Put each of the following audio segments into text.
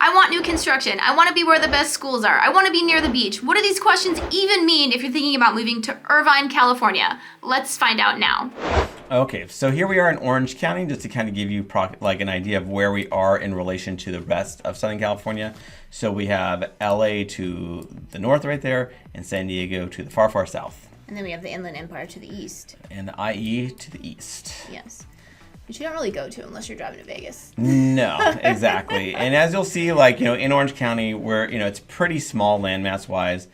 I want new construction. I want to be where the best schools are. I want to be near the beach. What do these questions even mean if you're thinking about moving to Irvine, California? Let's find out now. Okay, so here we are in Orange County, just to kind of give you an idea of where we are in relation to the rest of Southern California. So we have LA to the north right there, and San Diego to the far, far south. And then we have the Inland Empire to the east. And the IE to the east. Yes. Which you don't really go to unless you're driving to Vegas. No, exactly. And as you'll see, in Orange County, where, it's pretty small landmass-wise,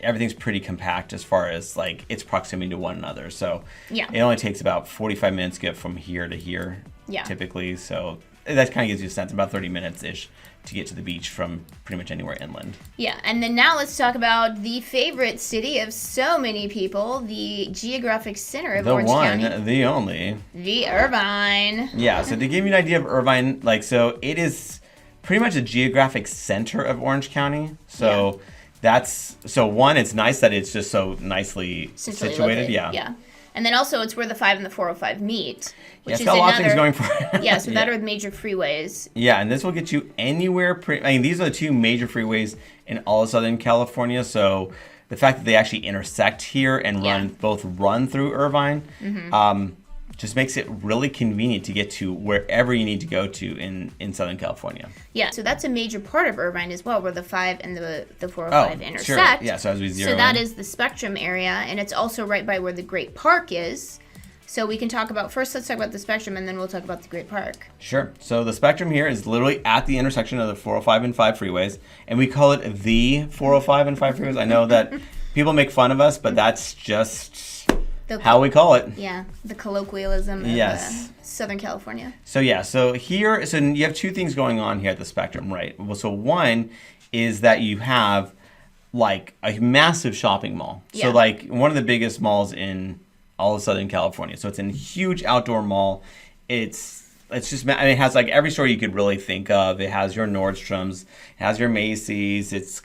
everything's pretty compact as far as, its proximity to one another. So yeah, it only takes about 45 minutes to get from here to here, typically. So that kind of gives you a sense, about 30 minutes-ish to get to the beach from pretty much anywhere inland. Yeah, and then now let's talk about the favorite city of so many people, the geographic center of Orange County. The one, the only. The Irvine. Yeah, so to give you an idea of Irvine, so it is pretty much a geographic center of Orange County. So one, it's nice that it's just so nicely situated. Yeah. And then also it's where the 5 and the 405 meet. Which it's got a lot of things going for it. Yeah, so that are the major freeways. Yeah, and this will get you anywhere. These are the two major freeways in all of Southern California. So the fact that they actually intersect here and both run through Irvine, just makes it really convenient to get to wherever you need to go to in Southern California. Yeah, so that's a major part of Irvine as well, where the 5 and the 405 intersect. Sure. Yeah, so as we zero that is the Spectrum area, and it's also right by where the Great Park is. So we can let's talk about the Spectrum, and then we'll talk about the Great Park. Sure. So the Spectrum here is literally at the intersection of the 405 and 5 freeways, and we call it the 405 and 5 freeways. I know that people make fun of us, but that's just how we call it. Yeah, the colloquialism of Southern California. So you have two things going on here at the Spectrum, right? Well, so one is that you have a massive shopping mall. Yeah. So one of the biggest malls in all of Southern California. So it's a huge outdoor mall. It has every store you could really think of. It has your Nordstrom's, it has your Macy's, it's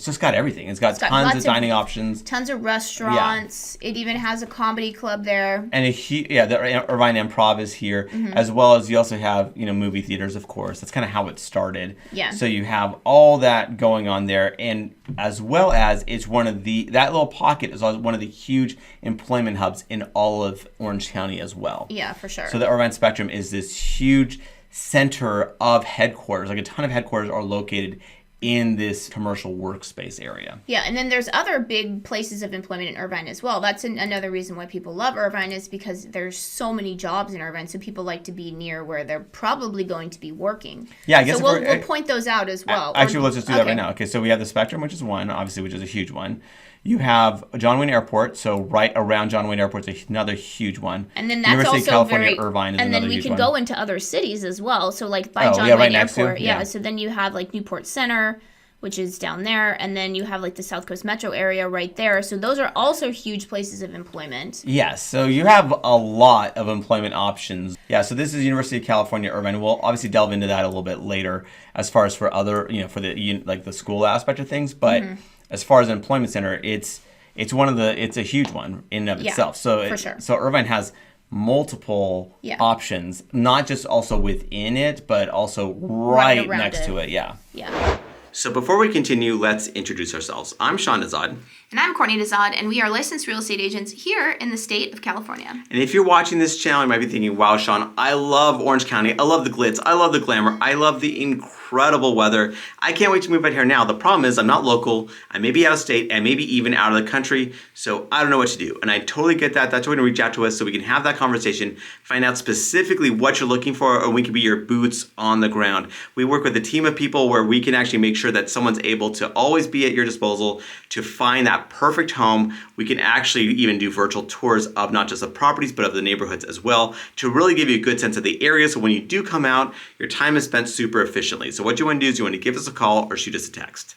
just got everything. It's got tons of dining options. Tons of restaurants. Yeah. It even has a comedy club there. And the Irvine Improv is here, as well as you also have, movie theaters, of course. That's kind of how it started. Yeah. So you have all that going on there, and as well as it's that little pocket is one of the huge employment hubs in all of Orange County as well. Yeah, for sure. So the Irvine Spectrum is this huge center of headquarters. A ton of headquarters are located in this commercial workspace area. Yeah, and then there's other big places of employment in Irvine as well. That's another reason why people love Irvine, is because there's so many jobs in Irvine, so people like to be near where they're probably going to be working. Yeah, I guess so we'll point those out as well. Actually, let's just do that right now. Okay, so we have the Spectrum, which is one, obviously, which is a huge one. You have John Wayne Airport, so right around John Wayne Airport is another huge one. And then that's University also of California, Irvine is another huge one. And then we can go into other cities as well. So by John Wayne Airport, so then you have Newport Center, which is down there, and then you have the South Coast Metro area right there. So those are also huge places of employment. Yes, so you have a lot of employment options. Yeah, so this is University of California, Irvine. We'll obviously delve into that a little bit later as far as for other, for the school aspect of things. But as far as an employment center, it's a huge one in and of itself. So for sure. So Irvine has multiple options, not just also within it, but also right next to it. Yeah. Yeah. So before we continue, let's introduce ourselves. I'm Sean Azad. And I'm Courtney Azad, and we are licensed real estate agents here in the state of California. And if you're watching this channel, you might be thinking, wow, Sean, I love Orange County. I love the glitz. I love the glamour. I love the incredible weather. I can't wait to move out here now. The problem is I'm not local. I may be out of state and maybe even out of the country. So I don't know what to do. And I totally get that. That's why you're going to reach out to us so we can have that conversation, find out specifically what you're looking for, and we can be your boots on the ground. We work with a team of people where we can actually make sure that someone's able to always be at your disposal to find that perfect home. We can actually even do virtual tours of not just the properties, but of the neighborhoods as well, to really give you a good sense of the area. So when you do come out, your time is spent super efficiently. So what you want to do is you want to give us a call or shoot us a text.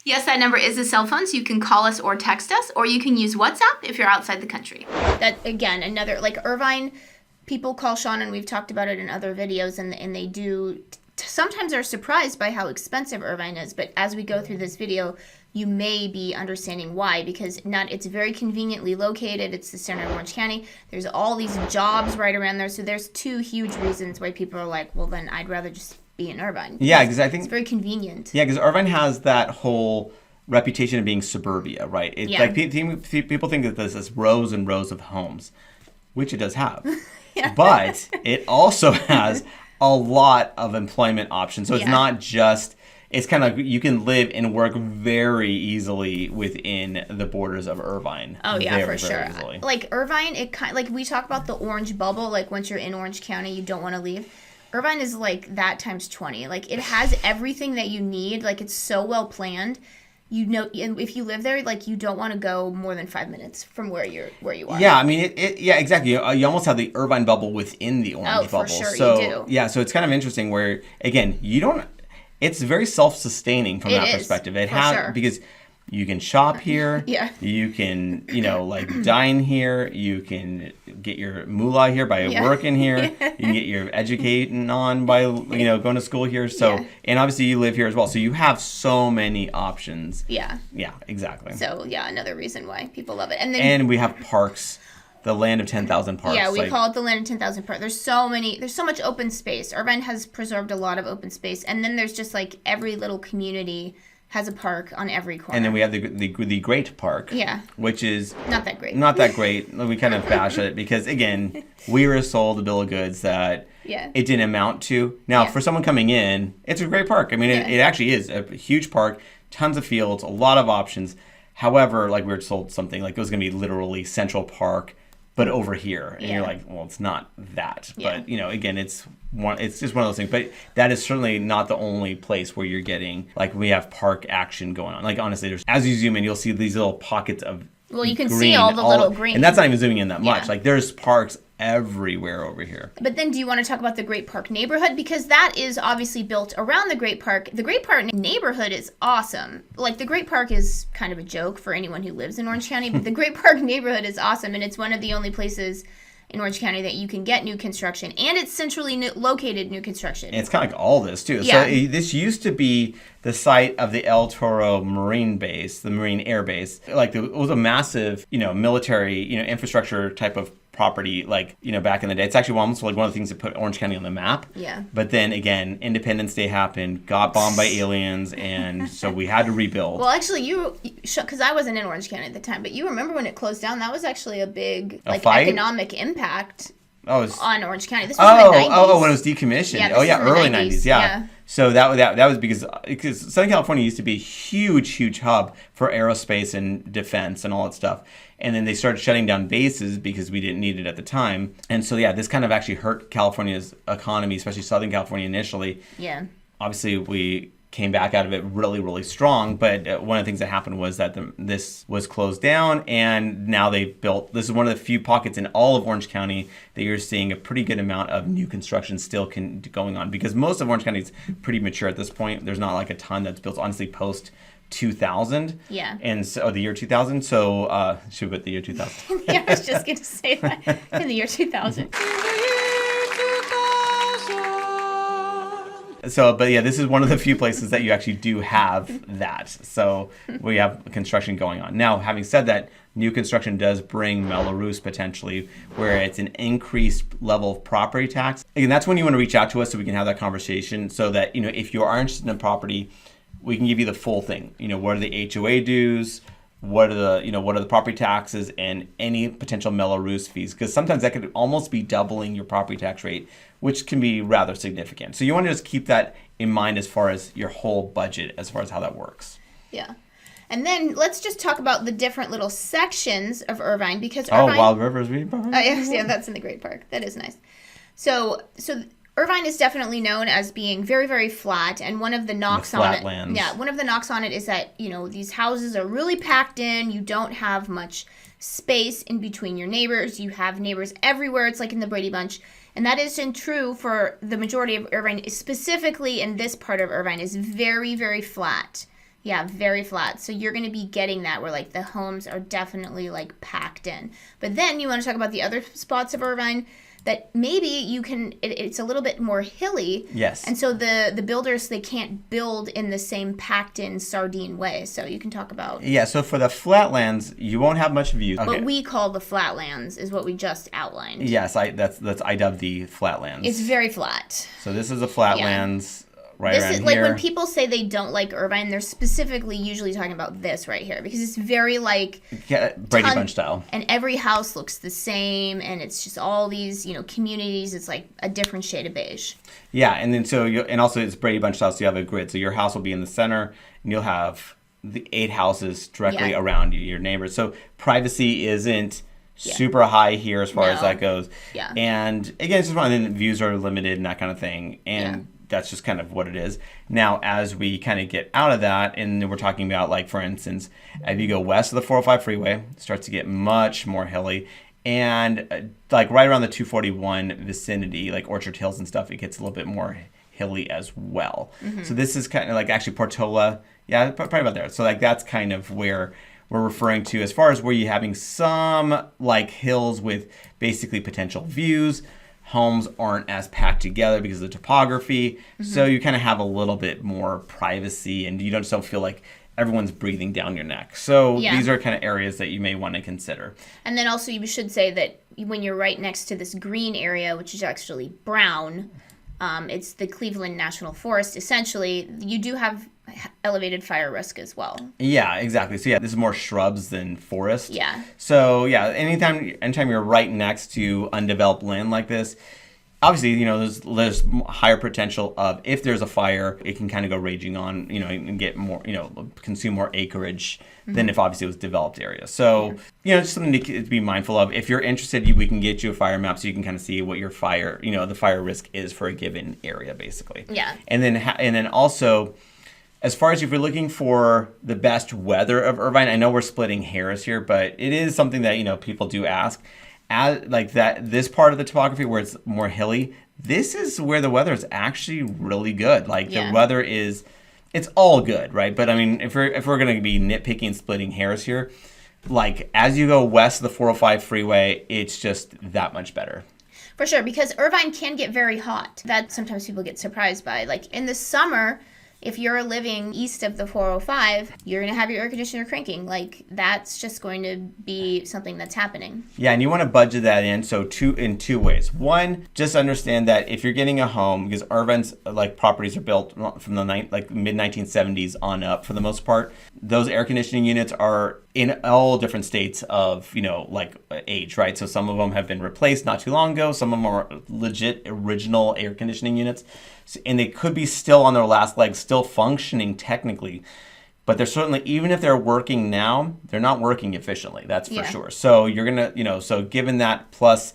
Yes, that number is a cell phone, so you can call us or text us, or you can use WhatsApp if you're outside the country. That, again, another, Irvine, people call Sean, and we've talked about it in other videos, and they do sometimes are surprised by how expensive Irvine is, but as we go through this video, you may be understanding why, because it's very conveniently located. It's the center of Orange County. There's all these jobs right around there. So there's 2 huge reasons why people are like, well, then I'd rather just be in Irvine. Yeah, because I think it's very convenient. Yeah, because Irvine has that whole reputation of being suburbia, right? Like people think that this is rows and rows of homes, which it does have. But it also has a lot of employment options. So it's not just, it's kind of, you can live and work very easily within the borders of Irvine. Oh yeah, very, for sure. Easily. Like Irvine, like we talk about the orange bubble, like once you're in Orange County, you don't want to leave. Irvine is like that times 20. Like it has everything that you need. Like it's so well planned. And if you live there, like you don't want to go more than 5 minutes from where you are. Yeah, I mean, yeah, exactly. You almost have the Irvine bubble within the orange bubble. For sure, so, you do. Yeah, so it's kind of interesting where, again, it's very self-sustaining from that perspective. It has, sure. Because you can shop here. Yeah. You can, like dine here. You can get your moolah here by working here. You can get your educating on by, going to school here. So, and obviously you live here as well. So you have so many options. Yeah. Yeah, exactly. So, yeah, another reason why people love it. And we have parks. The land of 10,000 parks. Yeah, we call it the land of 10,000 parks. There's so much open space. Irvine has preserved a lot of open space. And then there's just like every little community has a park on every corner. And then we have the Great Park. Yeah. Which is not that great. Not that great. We kind of bash it because, again, we were sold a bill of goods that it didn't amount to. Now, for someone coming in, it's a great park. I mean, it actually is a huge park, tons of fields, a lot of options. However, like we were sold something like it was going to be literally Central Park, but over here. And you're like, well, it's not that. Yeah. But, again, it's just one of those things. But that is certainly not the only place where you're getting, like, we have park action going on. Like, honestly, as you zoom in, you'll see these little pockets of you can green, see all the little green. And that's not even zooming in that much. Like, there's parks everywhere over here. But then do you want to talk about the Great Park neighborhood? Because that is obviously built around the Great Park. The Great Park neighborhood is awesome. Like the Great Park is kind of a joke for anyone who lives in Orange County, but the Great Park neighborhood is awesome, and it's one of the only places in Orange County that you can get new construction, and it's centrally located new construction. And it's kind of like all this too. Yeah. So this used to be the site of the El Toro Marine Base, the Marine Air Base. Like it was a massive, military, infrastructure type of property, like, back in the day. It's actually almost like one of the things that put Orange County on the map. Yeah. But then again, Independence Day happened, got bombed by aliens, and so we had to rebuild. Well, actually, because I wasn't in Orange County at the time, but you remember when it closed down? That was actually a big economic impact on Orange County. This was in the 90s. When it was decommissioned. Yeah, early 90s. Yeah. So that was because Southern California used to be a huge hub for aerospace and defense and all that stuff. And then they started shutting down bases because we didn't need it at the time. And so, this kind of actually hurt California's economy, especially Southern California initially. Yeah. Obviously, we came back out of it really, really strong. But one of the things that happened was that this was closed down. And now this is one of the few pockets in all of Orange County that you're seeing a pretty good amount of new construction still going on. Because most of Orange County is pretty mature at this point. There's not like a ton that's built, honestly, post 2000. Yeah. And so the year 2000. So should we put the year 2000? Yeah, I was just going to say that. In the year 2000. So, but this is one of the few places that you actually do have that. So we have construction going on. Now, having said that, new construction does bring Melrose potentially, where it's an increased level of property tax. Again, that's when you want to reach out to us so we can have that conversation so that, if you are interested in a property, we can give you the full thing. What are the HOA dues? What are the property taxes and any potential Melrose fees? Because sometimes that could almost be doubling your property tax rate, which can be rather significant. So you want to just keep that in mind as far as your whole budget, as far as how that works. Yeah. And then let's just talk about the different little sections of Irvine, because Irvine... Wild Rivers Reed Park. Oh, yeah, that's in the Great Park. That is nice. So Irvine is definitely known as being very, very flat, and one of the knocks on it, one of the knocks on it is that, these houses are really packed in. You don't have much space in between your neighbors. You have neighbors everywhere. It's like in the Brady Bunch. And that isn't true for the majority of Irvine, specifically in this part of Irvine is very, very flat. Yeah, very flat. So you're going to be getting that where like the homes are definitely like packed in. But then you want to talk about the other spots of Irvine. that maybe you can, it's a little bit more hilly. Yes. And so the builders, they can't build in the same packed in sardine way. So you can talk about. Yeah, so for the flatlands, you won't have much view. Okay. What we call the flatlands is what we just outlined. Yes, I dubbed the flatlands. It's very flat. So this is the flatlands. Right this around is like here. when people say they don't like Irvine, they're specifically usually talking about this right here because it's very like Brady Bunch style, and every house looks the same, and it's just all these communities. It's like a different shade of beige. Yeah, and then and also it's Brady Bunch style, so you have a grid. So your house will be in the center, and you'll have the 8 houses directly around you, your neighbors. So privacy isn't super high here as far as that goes. Yeah, and again, it's just one. And then views are limited and that kind of thing, and. That's just kind of what it is. Now, as we kind of get out of that, and we're talking about, like, for instance, as you go west of the 405 freeway, it starts to get much more hilly. And, like, right around the 241 vicinity, like Orchard Hills and stuff, it gets a little bit more hilly as well. Mm-hmm. So this is kind of like actually Portola. Yeah, probably about there. So, like, that's kind of where we're referring to as far as where you're having some, like, hills with basically potential views. Homes aren't as packed together because of the topography. Mm-hmm. So you kind of have a little bit more privacy and you don't feel like everyone's breathing down your neck. So these are kind of areas that you may want to consider. And then also you should say that when you're right next to this green area, which is actually brown, it's the Cleveland National Forest. Essentially, you do have elevated fire risk as well. Yeah, exactly. So this is more shrubs than forest. Yeah. So anytime you're right next to undeveloped land like this, obviously, there's higher potential of if there's a fire, it can kind of go raging on, and get more, consume more acreage than if obviously it was developed area. So, it's something to be mindful of. If you're interested, we can get you a fire map so you can kind of see what your fire, the fire risk is for a given area, basically. Yeah. And then also, as far as if you're looking for the best weather of Irvine, I know we're splitting hairs here, but it is something that, people do ask. This part of the topography where it's more hilly, this is where the weather is actually really good. The weather is, it's all good, right? But I mean, if we're going to be nitpicking and splitting hairs here, like as you go west of the 405 freeway, it's just that much better. For sure, because Irvine can get very hot. That sometimes people get surprised by. Like in the summer, if you're living east of the 405, you're going to have your air conditioner cranking. Like, that's just going to be something that's happening. Yeah, and you want to budget that in in two ways. One, just understand that if you're getting a home, because Irvine's properties are built from the mid-1970s on up for the most part, those air conditioning units are in all different states of, age, right? So some of them have been replaced not too long ago. Some of them are legit original air conditioning units. And they could be still on their last legs, still functioning technically. But they're certainly, even if they're working now, they're not working efficiently. That's for sure. So you're going to, so given that plus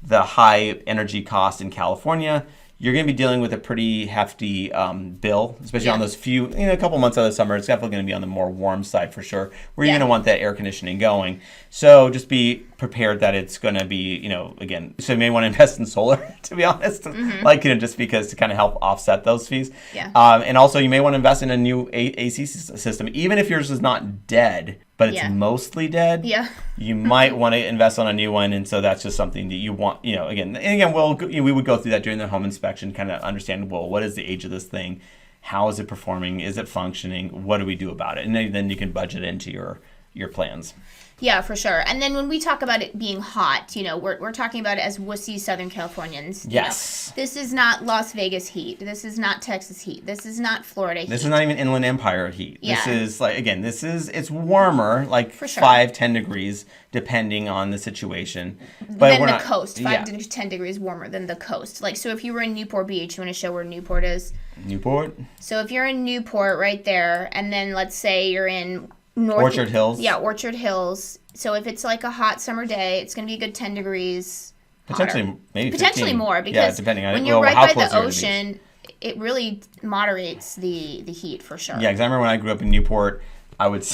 the high energy cost in California, you're going to be dealing with a pretty hefty bill, especially on those few, a couple months out of the summer. It's definitely going to be on the more warm side for sure, where you're going to want that air conditioning going. So just be prepared that it's going to be, again, so you may want to invest in solar, to be honest, just because to kind of help offset those fees. Yeah. And also you may want to invest in a new AC system, even if yours is not dead, but it's mostly dead. Yeah. You might want to invest on a new one, and so that's just something that you want. Again, we would go through that during the home inspection, kind of understand, well, what is the age of this thing, how is it performing, is it functioning, what do we do about it, and then you can budget into your plans. Yeah, for sure. And then when we talk about it being hot, we're talking about it as wussy Southern Californians. Yes. This is not Las Vegas heat. This is not Texas heat. This is not Florida heat. This is not even Inland Empire heat. Yeah. This is, it's warmer, for sure. 5-10 degrees, depending on the situation. But than the coast. 5 to 10 degrees warmer than the coast. So if you were in Newport Beach, you want to show where Newport is? Newport? So if you're in Newport right there, and then let's say you're in Orchard Hills. Yeah, Orchard Hills. So if it's a hot summer day, it's going to be a good 10 degrees Potentially, maybe 15. Potentially more, because depending on when you're right by the ocean, it really moderates the heat for sure. Yeah, because I remember when I grew up in Newport, I would,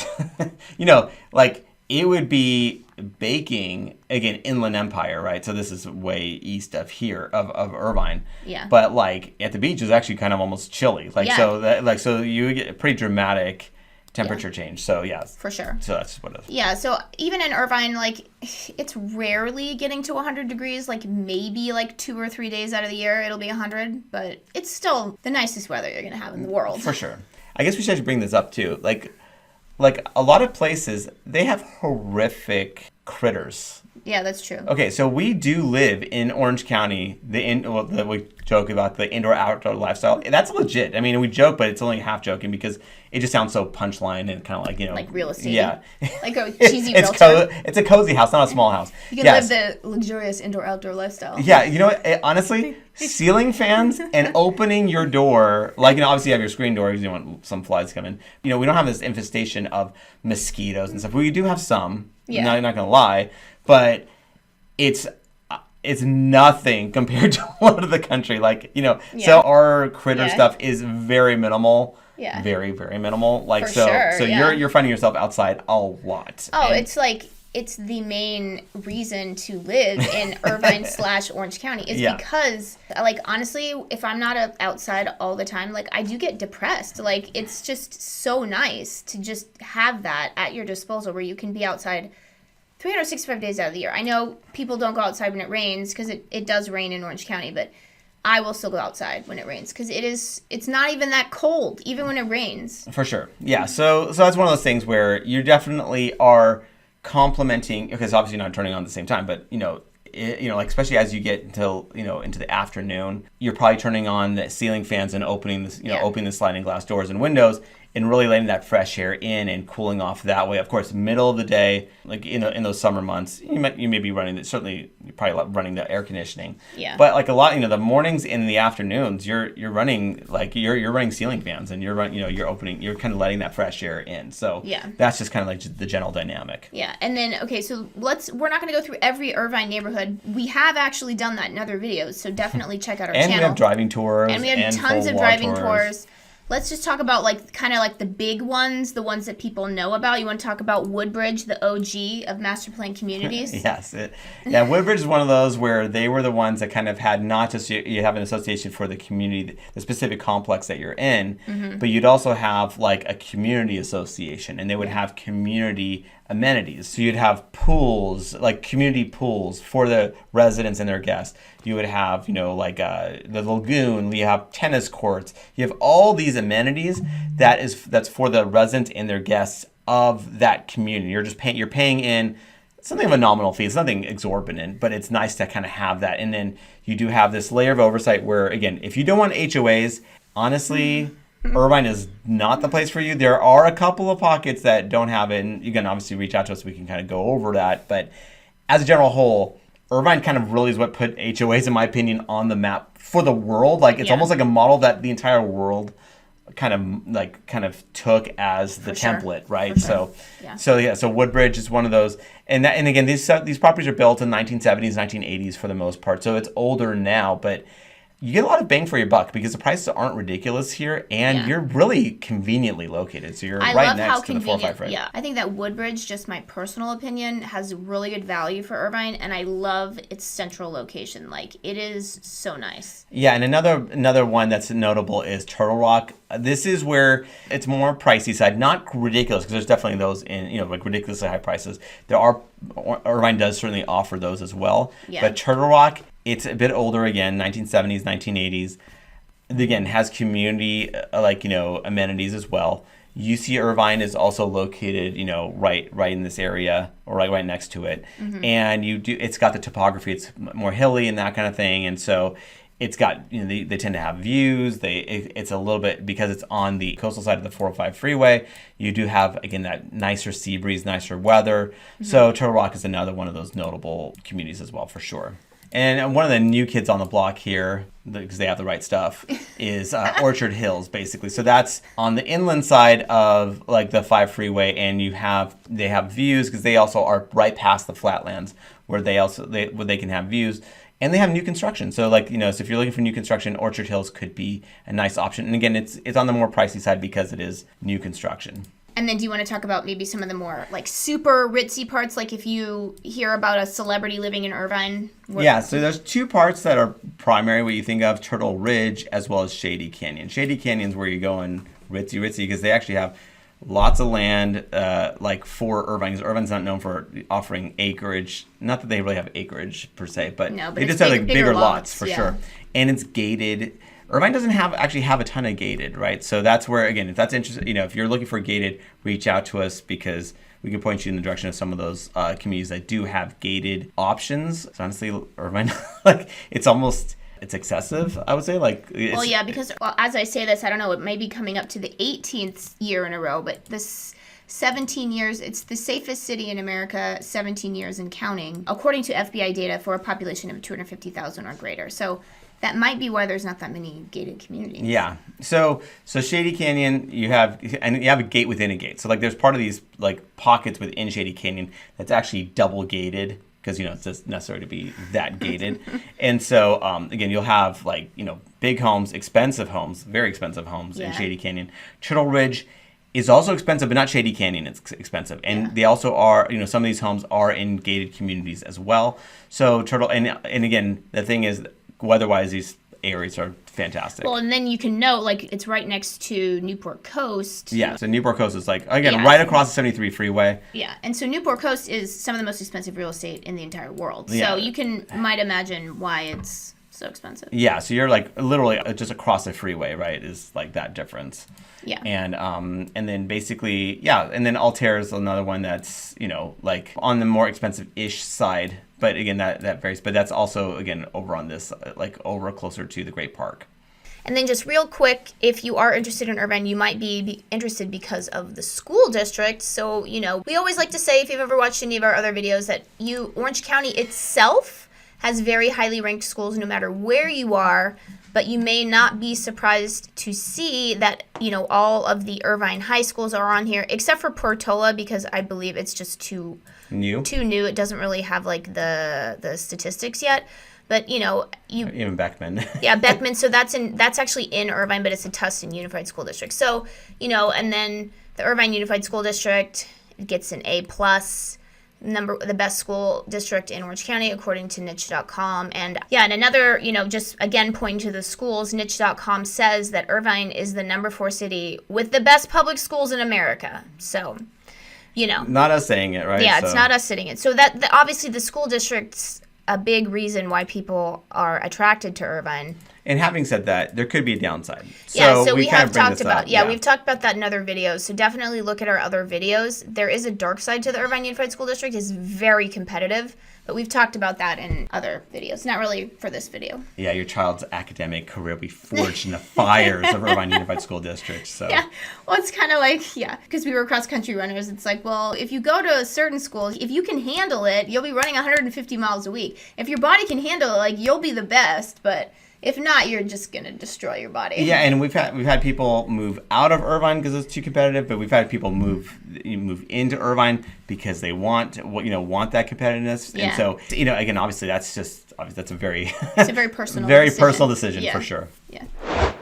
it would be baking, again, Inland Empire, right? So this is way east of here, of Irvine. Yeah. But at the beach, it was actually kind of almost chilly. So you would get a pretty dramatic temperature change. So yeah, for sure. So that's what it is. Yeah, so even in Irvine, like, it's rarely getting to 100 degrees. Like, maybe like 2 or 3 days out of the year it'll be 100, but it's still the nicest weather you're gonna have in the world. For sure. I guess we should bring this up too. Like a lot of places, they have horrific critters. Yeah, that's true. Okay, so we do live in Orange County. We joke about the indoor-outdoor lifestyle. That's legit. I mean, we joke, but it's only half joking because it just sounds so punchline and kind of like, like real estate. Yeah, like a cheesy realtor. It's a cozy house, not a small house. You can live the luxurious indoor-outdoor lifestyle. Yeah, you know what? Honestly, ceiling fans and opening your door, like, obviously you have your screen door because you want some flies to come in. We don't have this infestation of mosquitoes and stuff. We do have some. Yeah. No, I'm not gonna lie. But it's nothing compared to a lot of the country. Like, so our critter stuff is very minimal. Yeah. Very, very minimal. Like, For sure, so you're finding yourself outside a lot. Oh, and it's the main reason to live in Irvine / Orange County is because, like, honestly, if I'm not outside all the time, like, I do get depressed. Like, it's just so nice to just have that at your disposal where you can be outside 365 days out of the year. I know people don't go outside when it rains because it does rain in Orange County, but I will still go outside when it rains because it's not even that cold, even when it rains. For sure. Yeah. So that's one of those things where you definitely are complementing, because obviously you're not turning on at the same time, but like especially as you get until into the afternoon, you're probably turning on the ceiling fans and opening opening the sliding glass doors and windows and really letting that fresh air in and cooling off that way. Of course, middle of the day, like in those summer months, you may be running you're probably running the air conditioning. Yeah. But like a lot, the mornings and the afternoons, you're running you're running ceiling fans and you're kind of letting that fresh air in. So that's just kind of like the general dynamic. Yeah. And then so we're not going to go through every Irvine neighborhood. We have actually done that in other videos, so definitely check out our channel. And we have driving tours. And we have tons of driving tours. Let's just talk about kind of like the big ones, the ones that people know about. You want to talk about Woodbridge, the OG of master plan communities? Yes. Woodbridge is one of those where they were the ones that kind of had not just you have an association for the community, the specific complex that you're in, but you'd also have like a community association, and they would have community amenities. So you'd have pools, like community pools for the residents and their guests. You would have, the lagoon. You have tennis courts. You have all these amenities that's for the residents and their guests of that community. You're paying in something of a nominal fee. It's nothing exorbitant, but it's nice to kind of have that. And then you do have this layer of oversight where, again, if you don't want HOAs, honestly, Irvine is not the place for you. There are a couple of pockets that don't have it, and you can obviously reach out to us so we can kind of go over that. But as a general whole, Irvine kind of really is what put HOAs, in my opinion, on the map for the world. Like, it's almost like a model that the entire world kind of took as the template, right? So Woodbridge is one of those, and again, these properties are built in 1970s, 1980s for the most part, so it's older now, but you get a lot of bang for your buck because the prices aren't ridiculous here, and you're really conveniently located. So you're right next to the 405 freeway. Yeah, I think that Woodbridge, just my personal opinion, has really good value for Irvine, and I love its central location. Like, it is so nice. Yeah, and another one that's notable is Turtle Rock. This is where it's more pricey side, not ridiculous, because there's definitely those in like ridiculously high prices. Irvine does certainly offer those as well. Yeah. But Turtle Rock, it's a bit older again, 1970s, 1980s. Again, has community amenities as well. UC Irvine is also located, right in this area, or right next to it. Mm-hmm. And it's got the topography. It's more hilly and that kind of thing. And so it's got, they tend to have views. It's a little bit, because it's on the coastal side of the 405 freeway, you do have, again, that nicer sea breeze, nicer weather. Mm-hmm. So Turtle Rock is another one of those notable communities as well, for sure. And one of the new kids on the block here, because they have the right stuff, is Orchard Hills, basically. So that's on the inland side of like the 5 freeway, and they have views, because they also are right past the flatlands where they can have views. And they have new construction. So so if you're looking for new construction, Orchard Hills could be a nice option. And again, it's on the more pricey side because it is new construction. And then do you want to talk about maybe some of the more like super ritzy parts, like if you hear about a celebrity living in Irvine? Yeah, so there's 2 parts that are primary, what you think of, Turtle Ridge as well as Shady Canyon. Shady Canyon's where you go in ritzy, because they actually have lots of land, like for Irvine. Irvine's not known for offering acreage. Not that they really have acreage per se, but they just have like bigger lots for sure. And it's gated. Irvine doesn't actually have a ton of gated, right? So that's where, again, if that's interesting, if you're looking for gated, reach out to us because we can point you in the direction of some of those communities that do have gated options. So honestly, Irvine, it's excessive, I would say. Because as I say this, I don't know, it may be coming up to the 18th year in a row, but this 17 years, it's the safest city in America, 17 years and counting, according to FBI data for a population of 250,000 or greater. So that might be why there's not that many gated communities. Yeah. So Shady Canyon, you have a gate within a gate. So there's part of these pockets within Shady Canyon that's actually double gated because it's just necessary to be that gated. And so again, you'll have big homes, expensive homes, very expensive homes in Shady Canyon. Turtle Ridge is also expensive, but not Shady Canyon. It's expensive, and they also are. Some of these homes are in gated communities as well. So and again, the thing is, weather-wise, these areas are fantastic. Well, and then you can note, it's right next to Newport Coast. Yeah, so Newport Coast is right across the 73 freeway. Yeah, and so Newport Coast is some of the most expensive real estate in the entire world. Yeah. So you might imagine why it's so expensive. Yeah, so you're literally just across the freeway, right? Is that difference. Yeah. And then basically, and then Altair is another one that's, on the more expensive-ish side. But again, that varies. But that's also, again, over on this, over closer to the Great Park. And then just real quick, if you are interested in Irvine, you might be interested because of the school district. So, we always like to say, if you've ever watched any of our other videos, that Orange County itself has very highly ranked schools no matter where you are. But you may not be surprised to see that, all of the Irvine high schools are on here, except for Portola, because I believe it's just too new. It doesn't really have the statistics yet. But even Beckman. Yeah, Beckman. So that's actually in Irvine, but it's a Tustin Unified School District. So and then the Irvine Unified School District gets an A+. The best school district in Orange County according to niche.com. And another, just again pointing to the schools, niche.com says that Irvine is the number 4 city with the best public schools in America. So, not us saying it, right? Yeah, it's not us saying it. So that obviously the school district's a big reason why people are attracted to Irvine. And having said that, there could be a downside. So we have talked about we've talked about that in other videos. So definitely look at our other videos. There is a dark side to the Irvine Unified School District. It's very competitive, but we've talked about that in other videos. Not really for this video. Yeah, your child's academic career will be forged in the fires of Irvine Unified School District. So yeah, well, it's kind of because we were cross-country runners. It's if you go to a certain school, if you can handle it, you'll be running 150 miles a week. If your body can handle it, you'll be the best, but if not, you're just going to destroy your body. Yeah, and we've had people move out of Irvine because it's too competitive, but we've had people move into Irvine because they want that competitiveness. Yeah. And so, again, obviously that's a very personal decision for sure. Yeah.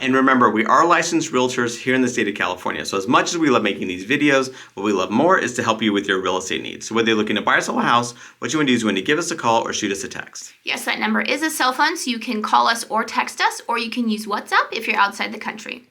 And remember, we are licensed realtors here in the state of California. So as much as we love making these videos, what we love more is to help you with your real estate needs. So whether you're looking to buy or sell a house, what you want to do is you want to give us a call or shoot us a text. Yes, that number is a cell phone, so you can call us or text us, or you can use WhatsApp if you're outside the country.